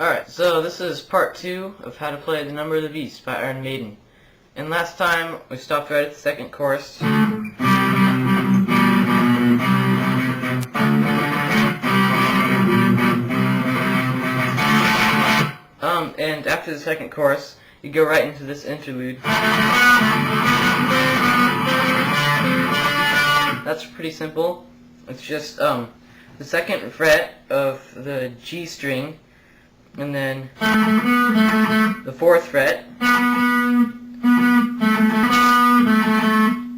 Alright, so this is part 2 of how to play The Number of the Beast by Iron Maiden. And last time we stopped right at the second chorus. And after the second chorus, you go right into this interlude. That's pretty simple. It's just the second fret of the G string, and then the 4th fret.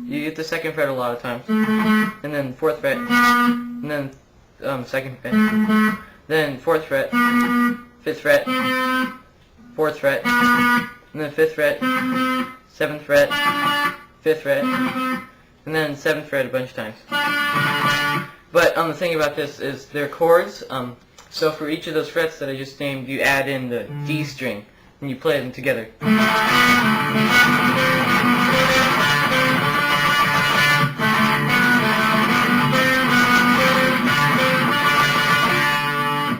You get the 2nd fret a lot of times, and then 4th fret, and then 2nd fret, then 4th fret, 5th fret, 4th fret, and then 5th fret, 7th fret, 5th fret, and then 7th fret a bunch of times. But the thing about this is they're chords. So for each of those frets that I just named, you add in the D string, and you play them together.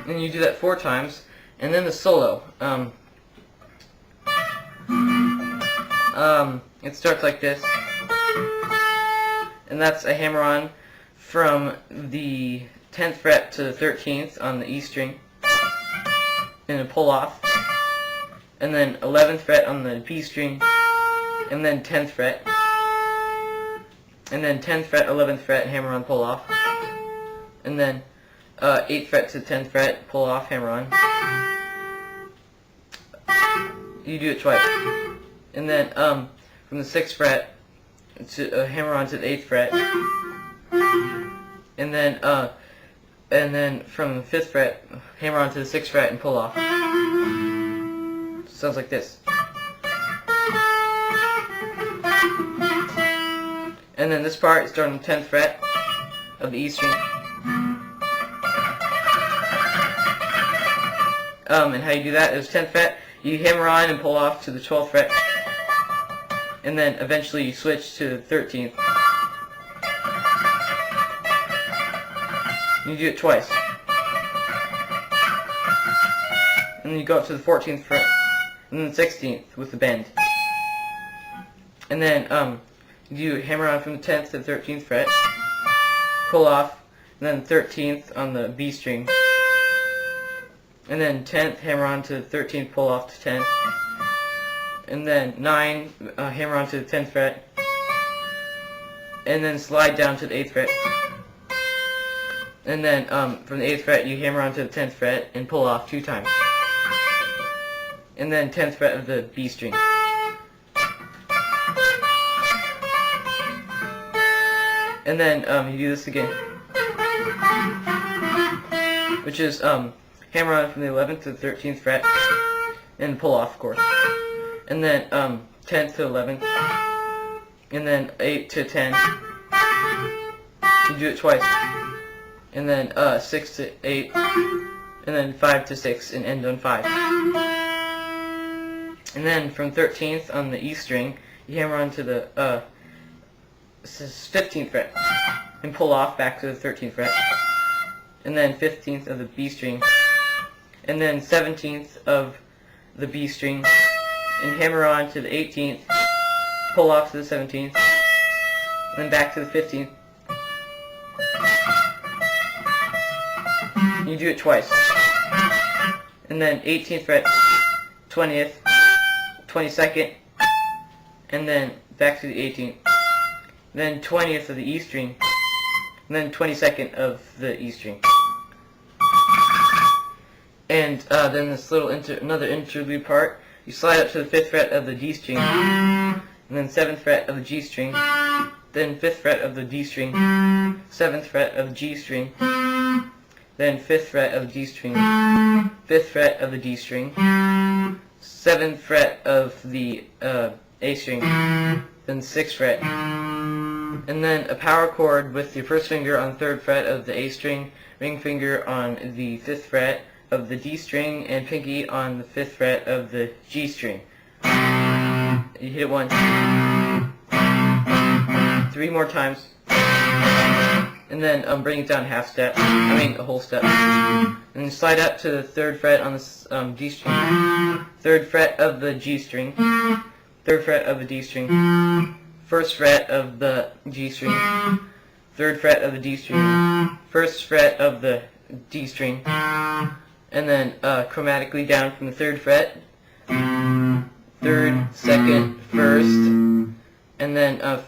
And you do that 4 times, and then the solo. It starts like this, and that's a hammer-on from the 10th fret to the 13th on the E string, and a pull off, and then 11th fret on the B string, and then 10th fret, and then 10th fret, 11th fret, hammer on, pull off, and then 8th fret to 10th fret, pull off, hammer on. You do it twice, and then from the 6th fret to hammer on to the 8th fret, and then from the 5th fret, hammer on to the 6th fret and pull off. Sounds like this. And then this part is starting on the 10th fret of the E string. And how you do that is 10th fret, you hammer on and pull off to the 12th fret, and then eventually you switch to the 13th. You do it twice. And then you go up to the 14th fret, and then the 16th with the bend. And then you hammer on from the 10th to the 13th fret, pull off, and then 13th on the B string. And then 10th, hammer on to the 13th, pull off to 10th. And then 9, hammer on to the 10th fret. And then slide down to the 8th fret. And then from the 8th fret, you hammer on to the 10th fret and pull off 2 times. And then 10th fret of the B string. And then you do this again, which is hammer on from the 11th to the 13th fret and pull off, of course. And then 10th to 11th, and then 8 to 10. You do it twice. And then 6 to 8, and then 5 to 6, and end on 5. And then from 13th on the E string, you hammer on to the 15th fret, and pull off back to the 13th fret. And then 15th of the B string, and then 17th of the B string, and hammer on to the 18th, pull off to the 17th, and then back to the 15th. You do it twice. And then 18th fret, 20th, 22nd, and then back to the 18th. Then 20th of the E string, and then 22nd of the E string. And then this little another interlude part, you slide up to the 5th fret of the D string, and then 7th fret of the G string, then 5th fret of the D string, 7th fret of the G string, then 5th fret of the D string, 5th fret of the D string, 7th fret of the A string, then 6th fret, and then a power chord with your first finger on the 3rd fret of the A string, ring finger on the 5th fret of the D string, and pinky on the 5th fret of the G string. You hit it once, 3 more times, and then bring it down half step. I mean a whole step. And then slide up to the 3rd fret on the G string. 3rd fret of the G string. 3rd fret of the D string. 1st fret of the G string. 3rd fret of the D string. 1st fret of the D string. And then chromatically down from the 3rd fret. 3rd, 2nd, 1st, and then a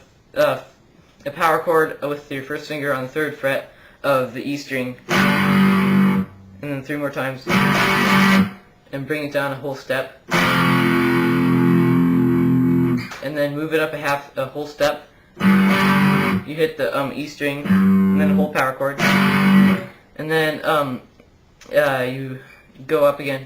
power chord with your 1st finger on the 3rd fret of the E string, and then 3 more times, and bring it down a whole step, and then move it up a whole step. You hit the E string, and then a whole power chord, and then you go up again.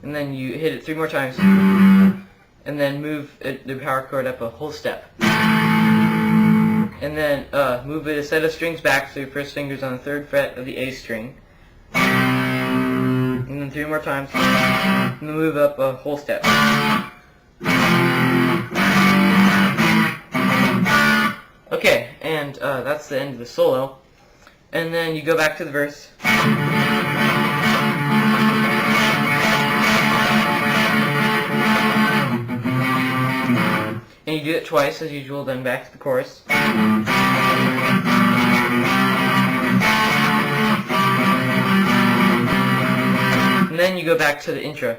And then you hit it 3 more times, and then move the power chord up a whole step. And then move a set of strings back so your 1st finger's on the 3rd fret of the A string. And then 3 more times, and then move up a whole step. Okay, and that's the end of the solo. And then you go back to the verse. And you do it twice as usual, then back to the chorus. And then you go back to the intro.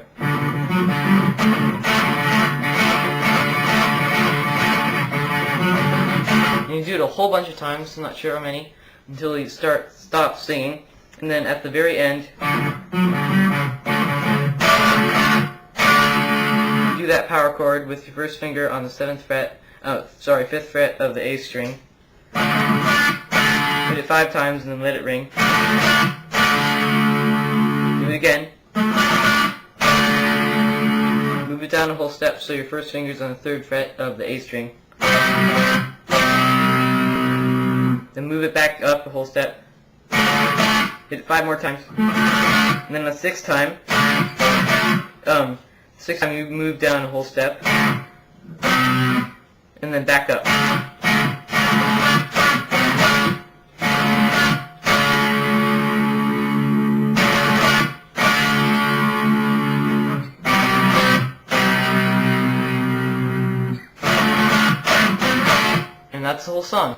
And you do it a whole bunch of times, I'm not sure how many, until you stop singing. And then at the very end, do that power chord with your 1st finger on the 5th fret of the A string. Hit it 5 times and then let it ring. Do it again. Move it down a whole step so your 1st finger's on the 3rd fret of the A string. Then move it back up a whole step. Hit it 5 more times. And then the 6th time, you move down a whole step, and then back up. And that's the whole song.